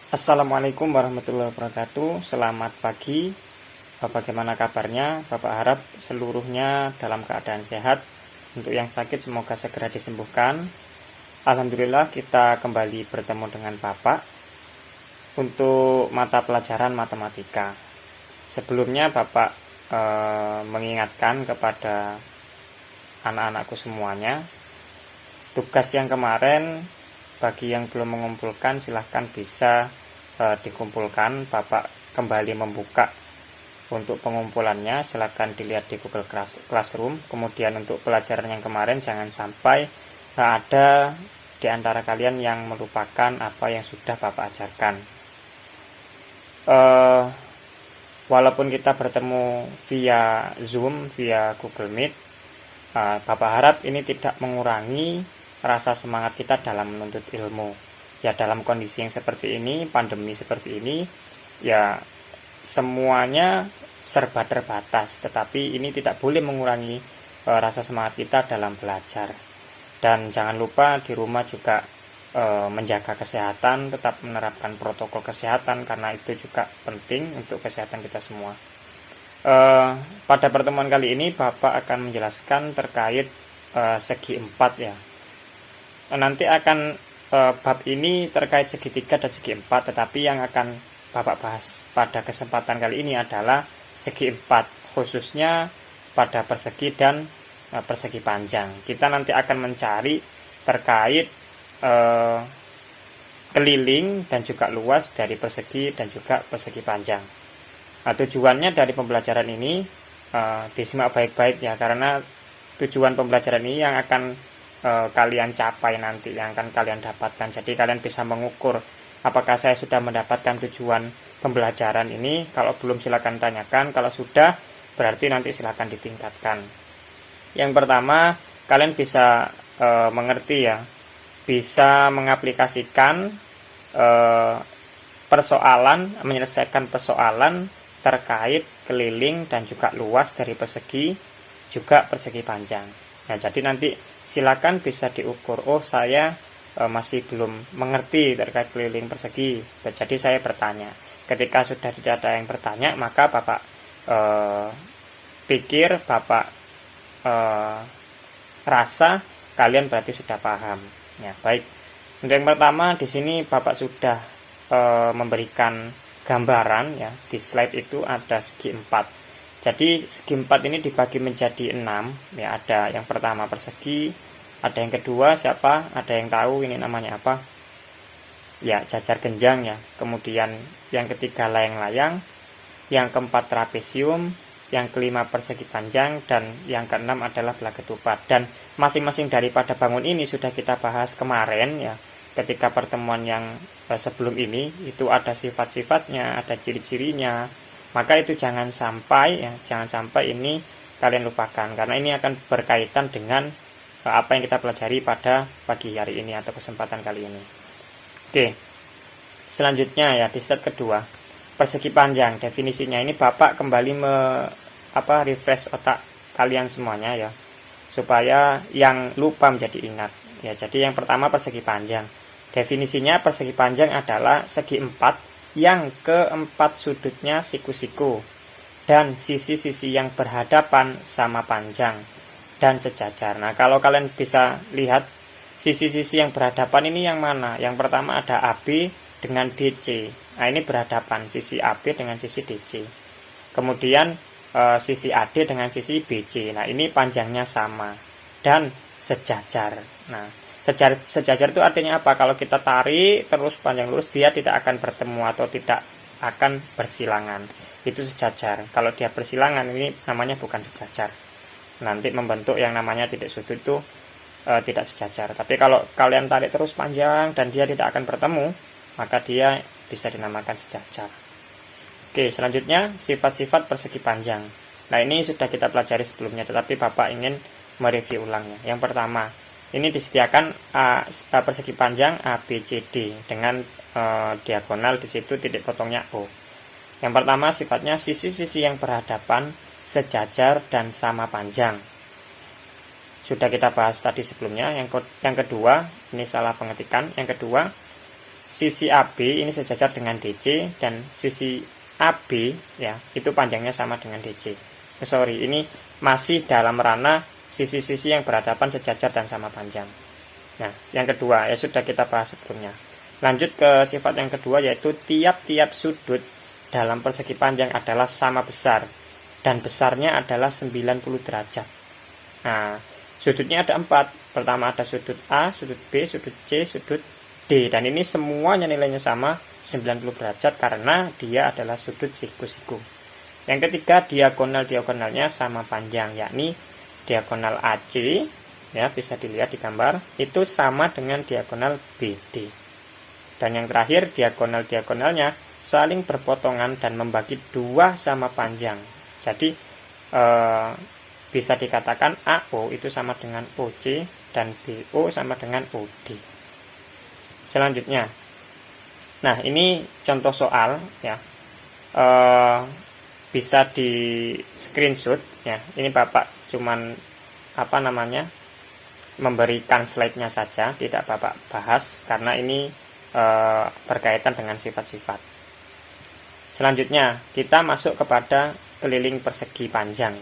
Assalamualaikum warahmatullahi wabarakatuh. Selamat pagi. Bagaimana kabarnya? Bapak harap seluruhnya dalam keadaan sehat. Untuk yang sakit semoga segera disembuhkan. Alhamdulillah kita kembali bertemu dengan Bapak untuk mata pelajaran matematika. Sebelumnya Bapak mengingatkan kepada anak-anakku semuanya, tugas yang kemarin bagi yang belum mengumpulkan silahkan bisa dikumpulkan. Bapak kembali membuka untuk pengumpulannya, silahkan dilihat di Google Classroom. Kemudian untuk pelajaran yang kemarin jangan sampai ada di antara kalian yang melupakan apa yang sudah Bapak ajarkan. Walaupun kita bertemu via Zoom, via Google Meet, Bapak harap ini tidak mengurangi rasa semangat kita dalam menuntut ilmu. Ya, dalam kondisi yang seperti ini, pandemi seperti ini, ya semuanya serba terbatas, tetapi ini tidak boleh mengurangi rasa semangat kita dalam belajar. Dan jangan lupa di rumah juga menjaga kesehatan, tetap menerapkan protokol kesehatan karena itu juga penting untuk kesehatan kita semua. Pada pertemuan kali ini Bapak akan menjelaskan terkait segi 4 ya. Nanti akan bab ini terkait segitiga dan segi 4, tetapi yang akan Bapak bahas pada kesempatan kali ini adalah segi 4, khususnya pada persegi dan persegi panjang. Kita nanti akan mencari terkait keliling dan juga luas dari persegi dan juga persegi panjang. Tujuannya dari pembelajaran ini disimak baik-baik ya, karena tujuan pembelajaran ini yang akan kalian capai nanti, yang akan kalian dapatkan. Jadi kalian bisa mengukur apakah saya sudah mendapatkan tujuan pembelajaran ini. Kalau belum silakan tanyakan, kalau sudah berarti nanti silakan ditingkatkan. Yang pertama, kalian bisa mengerti ya, bisa mengaplikasikan persoalan, menyelesaikan persoalan terkait keliling dan juga luas dari persegi juga persegi panjang. Nah, jadi nanti silakan bisa diukur. Oh, saya masih belum mengerti terkait keliling persegi. Jadi saya bertanya. Ketika sudah tidak ada yang bertanya, maka Bapak pikir, Bapak rasa kalian berarti sudah paham. Ya, baik. Untuk yang pertama di sini Bapak sudah memberikan gambaran ya. Di slide itu ada segi 4. Jadi segi 4 ini dibagi menjadi 6 ya. Ada yang pertama persegi, ada yang kedua siapa? Ada yang tahu ini namanya apa? Ya, jajar genjang ya. Kemudian yang ketiga layang-layang, yang keempat trapesium, yang kelima persegi panjang, dan yang keenam adalah belah ketupat. Dan masing-masing daripada bangun ini sudah kita bahas kemarin ya, ketika pertemuan yang sebelum ini. Itu ada sifat-sifatnya, ada ciri-cirinya. Maka itu jangan sampai ini kalian lupakan, karena ini akan berkaitan dengan apa yang kita pelajari pada pagi hari ini atau kesempatan kali ini. Oke, selanjutnya ya di slide kedua, persegi panjang. Definisinya ini Bapak kembali refresh otak kalian semuanya ya, supaya yang lupa menjadi ingat ya. Jadi yang pertama persegi panjang. Definisinya persegi panjang adalah segi 4 yang keempat sudutnya siku-siku dan sisi-sisi yang berhadapan sama panjang dan sejajar. Nah, kalau kalian bisa lihat sisi-sisi yang berhadapan ini yang mana? Yang pertama ada AB dengan DC. Nah, ini berhadapan sisi AB dengan sisi DC. Kemudian sisi AD dengan sisi BC. Nah, ini panjangnya sama dan sejajar. Nah, sejajar itu artinya apa? Kalau kita tarik terus panjang lurus, dia tidak akan bertemu atau tidak akan bersilangan. Itu sejajar. Kalau dia bersilangan, ini namanya bukan sejajar. Nanti membentuk yang namanya titik sudut itu tidak sejajar. Tapi kalau kalian tarik terus panjang dan dia tidak akan bertemu, maka dia bisa dinamakan sejajar. Oke, selanjutnya sifat-sifat persegi panjang. Nah, ini sudah kita pelajari sebelumnya, tetapi Bapak ingin mereview ulangnya. Yang pertama, ini disediakan persegi panjang ABCD dengan diagonal di situ titik potongnya O. Yang pertama sifatnya sisi-sisi yang berhadapan, sejajar dan sama panjang. Sudah kita bahas tadi sebelumnya. Yang kedua, ini salah pengetikan. Yang kedua, sisi AB ini sejajar dengan DC, dan sisi AB ya itu panjangnya sama dengan DC. Sorry, ini masih dalam ranah sisi-sisi yang berhadapan sejajar dan sama panjang. Nah, yang kedua ya sudah kita bahas sebelumnya. Lanjut ke sifat yang kedua, yaitu tiap-tiap sudut dalam persegi panjang adalah sama besar dan besarnya adalah 90 derajat. Nah, sudutnya ada 4. Pertama ada sudut A, sudut B, sudut C, sudut D, dan ini semuanya nilainya sama 90 derajat karena dia adalah sudut siku-siku. Yang ketiga, diagonal-diagonalnya sama panjang, yakni diagonal AC ya bisa dilihat di gambar itu sama dengan diagonal BD. Dan yang terakhir, diagonal-diagonalnya saling berpotongan dan membagi 2 sama panjang. Jadi bisa dikatakan AO itu sama dengan OC dan BO sama dengan OD. Selanjutnya, nah ini contoh soal ya, bisa di screenshot ya. Ini Bapak cuman memberikan slide-nya saja, tidak Bapak bahas karena ini berkaitan dengan sifat-sifat. Selanjutnya kita masuk kepada keliling persegi panjang.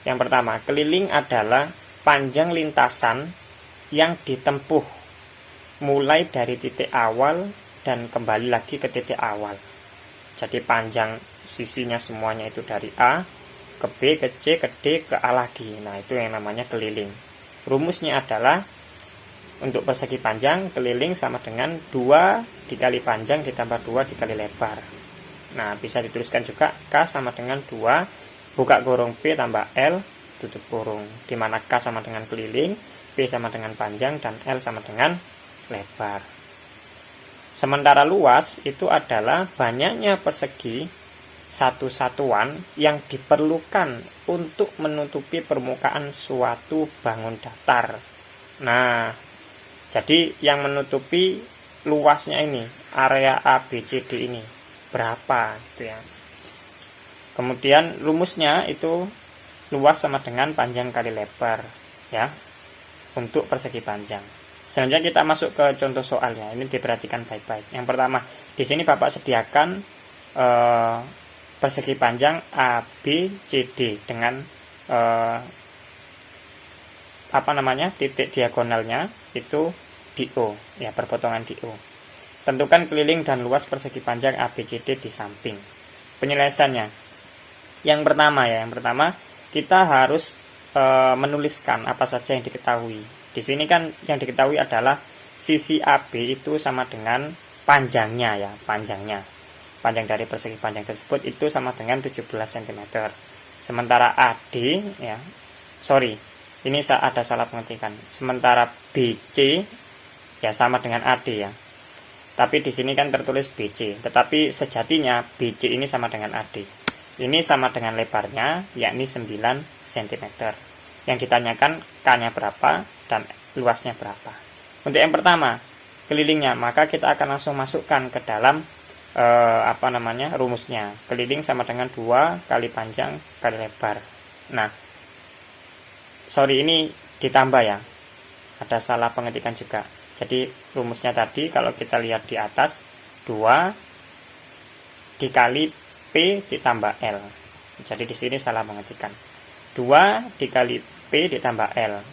Yang pertama, keliling adalah panjang lintasan yang ditempuh mulai dari titik awal dan kembali lagi ke titik awal. Jadi panjang sisinya semuanya itu dari A ke B, ke C, ke D, ke A lagi. Nah, itu yang namanya keliling. Rumusnya adalah untuk persegi panjang, keliling sama dengan 2 dikali panjang ditambah 2 dikali lebar. Nah, bisa dituliskan juga K sama dengan 2 buka kurung P tambah L tutup kurung, di mana K sama dengan keliling, P sama dengan panjang, dan L sama dengan lebar. Sementara luas itu adalah banyaknya persegi satu satuan yang diperlukan untuk menutupi permukaan suatu bangun datar. Nah, jadi yang menutupi luasnya ini, area ABCD ini berapa gitu ya. Kemudian rumusnya itu luas sama dengan panjang kali lebar ya untuk persegi panjang. Selanjutnya kita masuk ke contoh soal ya. Ini diperhatikan baik-baik. Yang pertama, di sini Bapak sediakan persegi panjang ABCD dengan titik diagonalnya itu DO ya, perpotongan DO. Tentukan keliling dan luas persegi panjang ABCD di samping. Penyelesaiannya yang pertama kita harus menuliskan apa saja yang diketahui. Di sini kan yang diketahui adalah sisi AB itu sama dengan panjangnya ya, panjang dari persegi panjang tersebut itu sama dengan 17 cm. Sementara AD ya, ini ada salah pengertian. Sementara BC ya sama dengan AD ya. Tapi di sini kan tertulis BC, tetapi sejatinya BC ini sama dengan AD. Ini sama dengan lebarnya, yakni 9 cm. Yang ditanyakan K-nya berapa dan luasnya berapa. Untuk yang pertama, kelilingnya, maka kita akan langsung masukkan ke dalam rumusnya. Keliling sama dengan 2 kali panjang kali lebar. Nah, ini ditambah ya. Ada salah pengetikan juga. Jadi rumusnya tadi kalau kita lihat di atas 2 dikali P ditambah L. Jadi di sini salah pengetikan. 2 dikali P ditambah L.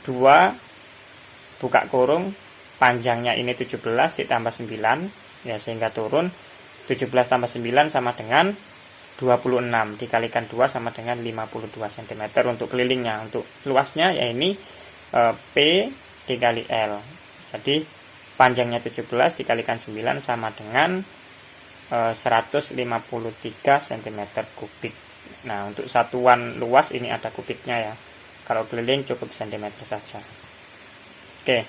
2 buka kurung panjangnya ini 17 ditambah 9 ya, sehingga turun 17 tambah 9 sama dengan 26 dikalikan 2 sama dengan 52 cm untuk kelilingnya. Untuk luasnya ya ini P dikali L. Jadi panjangnya 17 dikalikan 9 sama dengan 153 cm kubik. Nah, untuk satuan luas ini ada kubiknya ya. Kalau keliling cukup cm saja. Oke.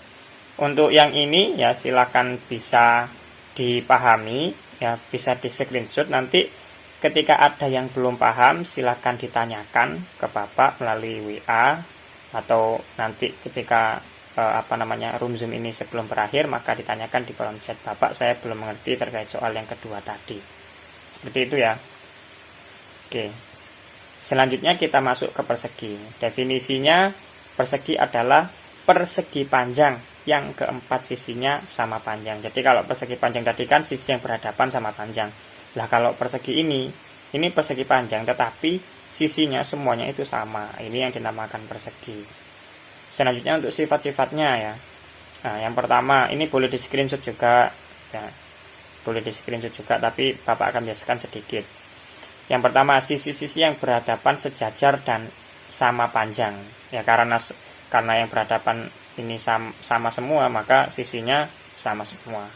Untuk yang ini ya silakan bisa dipahami ya, bisa di screenshot. Nanti ketika ada yang belum paham silakan ditanyakan ke Bapak melalui WA, atau nanti ketika room Zoom ini sebelum berakhir maka ditanyakan di kolom chat, Bapak saya belum mengerti terkait soal yang kedua tadi. Seperti itu ya. Oke. Selanjutnya kita masuk ke persegi. Definisinya, persegi adalah persegi panjang yang keempat sisinya sama panjang. Jadi kalau persegi panjang tadi kan sisi yang berhadapan sama panjang. Lah kalau persegi ini persegi panjang tetapi sisinya semuanya itu sama. Ini yang dinamakan persegi. Selanjutnya untuk sifat-sifatnya ya. Nah, yang pertama ini boleh di screenshot juga ya. Boleh di screenshot juga tapi Bapak akan jelaskan sedikit. Yang pertama sisi-sisi yang berhadapan sejajar dan sama panjang. Ya karena yang berhadapan ini sama semua maka sisinya sama semua.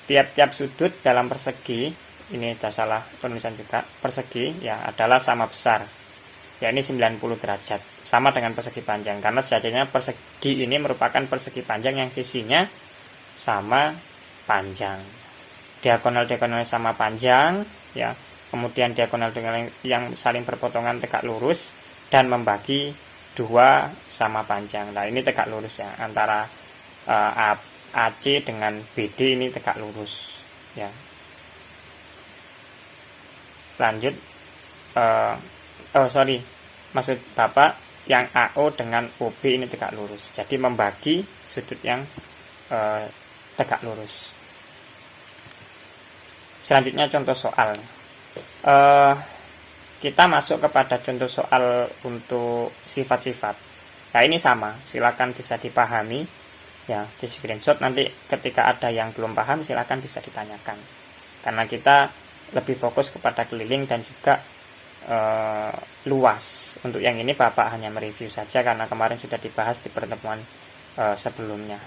Tiap-tiap sudut dalam persegi, ini tidak salah penulisan juga, persegi ya adalah sama besar. Ya ini 90 derajat, sama dengan persegi panjang karena sejatinya persegi ini merupakan persegi panjang yang sisinya sama panjang. Diagonal-diagonal sama panjang ya. Kemudian diagonal dengan yang saling berpotongan tegak lurus dan membagi dua sama panjang. Nah ini tegak lurus ya antara AC dengan BD ini tegak lurus ya. Lanjut maksud Bapak yang AO dengan OB ini tegak lurus. Jadi membagi sudut yang tegak lurus. Selanjutnya contoh soal. Kita masuk kepada contoh soal untuk sifat-sifat. Nah ini sama, silakan bisa dipahami ya di screenshot. Nanti ketika ada yang belum paham silakan bisa ditanyakan. Karena kita lebih fokus kepada keliling dan juga luas. Untuk yang ini Bapak hanya mereview saja karena kemarin sudah dibahas di pertemuan sebelumnya.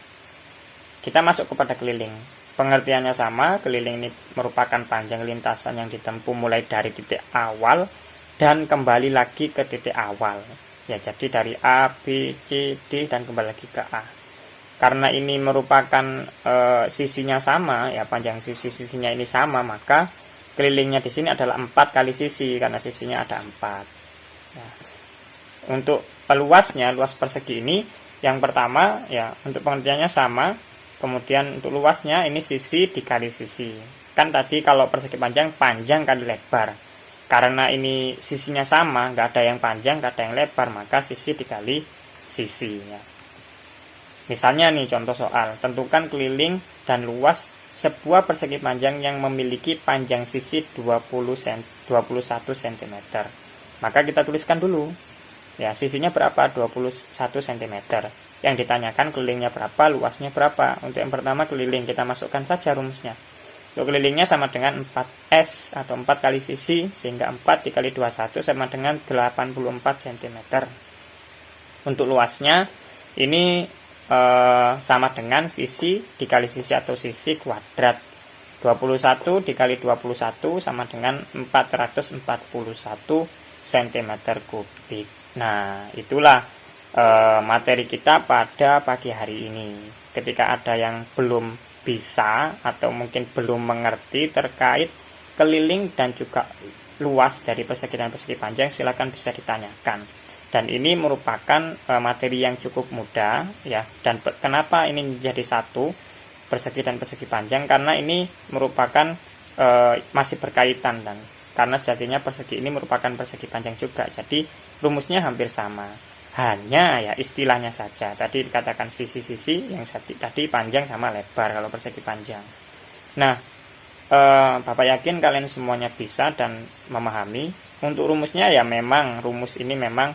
Kita masuk kepada keliling. Pengertiannya sama, keliling ini merupakan panjang lintasan yang ditempuh mulai dari titik awal dan kembali lagi ke titik awal. Ya, jadi dari A, B, C, D dan kembali lagi ke A. Karena ini merupakan sisinya sama, ya panjang sisi-sisinya ini sama, maka kelilingnya di sini adalah 4 kali sisi karena sisinya ada 4. Ya. Untuk luasnya, luas persegi ini yang pertama ya untuk pengertiannya sama. Kemudian untuk luasnya ini sisi dikali sisi. Kan tadi kalau persegi panjang kali lebar. Karena ini sisinya sama, nggak ada yang panjang, nggak ada yang lebar, maka sisi dikali sisi. Ya. Misalnya nih contoh soal, tentukan keliling dan luas sebuah persegi panjang yang memiliki panjang sisi 21 cm. Maka kita tuliskan dulu. Ya, sisinya berapa? 21 cm. Yang ditanyakan kelilingnya berapa, luasnya berapa. Untuk yang pertama keliling, kita masukkan saja rumusnya. Untuk kelilingnya sama dengan 4S atau 4 kali sisi, sehingga 4 dikali 21 sama dengan 84 cm. Untuk luasnya, ini sama dengan sisi dikali sisi atau sisi kuadrat. 21 dikali 21 sama dengan 441 cm kubik. Nah, itulah materi kita pada pagi hari ini. Ketika ada yang belum bisa atau mungkin belum mengerti terkait keliling dan juga luas dari persegi dan persegi panjang, silakan bisa ditanyakan. Dan ini merupakan materi yang cukup mudah ya. Dan kenapa ini menjadi satu persegi dan persegi panjang? Karena ini merupakan masih berkaitan dan karena sejatinya persegi ini merupakan persegi panjang juga. Jadi rumusnya hampir sama. Hanya ya istilahnya saja. Tadi dikatakan sisi-sisi yang tadi panjang sama lebar kalau persegi panjang. Nah, Bapak yakin kalian semuanya bisa dan memahami. Untuk rumusnya ya memang rumus ini memang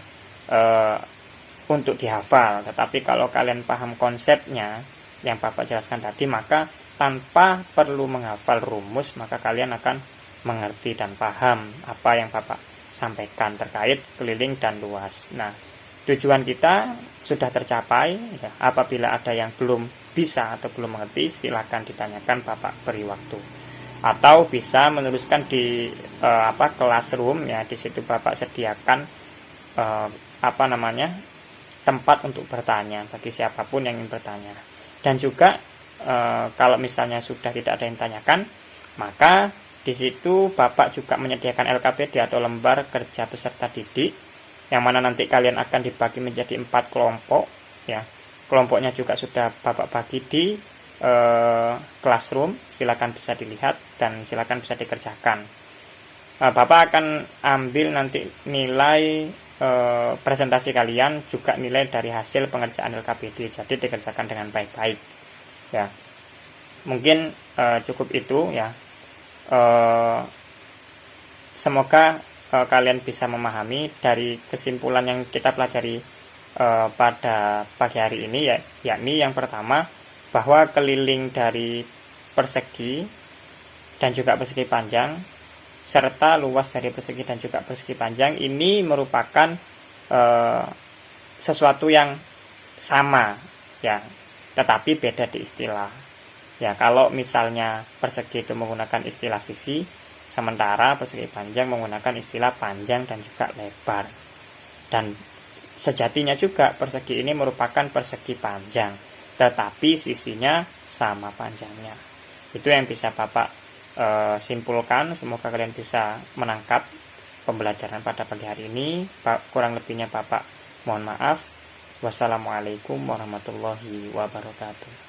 untuk dihafal. Tetapi kalau kalian paham konsepnya yang Bapak jelaskan tadi, maka tanpa perlu menghafal rumus, maka kalian akan mengerti dan paham apa yang Bapak sampaikan terkait keliling dan luas. Nah, tujuan kita sudah tercapai ya. Apabila ada yang belum bisa atau belum mengerti, silakan ditanyakan, Bapak beri waktu. Atau bisa menuliskan di classroom ya, di situ Bapak sediakan tempat untuk bertanya bagi siapapun yang ingin bertanya. Dan juga kalau misalnya sudah tidak ada yang tanyakan, maka di situ Bapak juga menyediakan LKPD atau lembar kerja peserta didik, yang mana nanti kalian akan dibagi menjadi 4 kelompok ya. Kelompoknya juga sudah Bapak bagi di classroom, silakan bisa dilihat dan silakan bisa dikerjakan. Bapak akan ambil nanti nilai presentasi kalian juga nilai dari hasil pengerjaan LKPD, jadi dikerjakan dengan baik-baik ya. Mungkin cukup itu ya. Semoga kalian bisa memahami dari kesimpulan yang kita pelajari pada pagi hari ini ya, yakni yang pertama bahwa keliling dari persegi dan juga persegi panjang serta luas dari persegi dan juga persegi panjang ini merupakan sesuatu yang sama ya, tetapi beda di istilah ya. Kalau misalnya persegi itu menggunakan istilah sisi, sementara persegi panjang menggunakan istilah panjang dan juga lebar. Dan sejatinya juga persegi ini merupakan persegi panjang, tetapi sisinya sama panjangnya. Itu yang bisa Bapak simpulkan. Semoga kalian bisa menangkap pembelajaran pada pagi hari ini. Kurang lebihnya Bapak mohon maaf. Wassalamualaikum warahmatullahi wabarakatuh.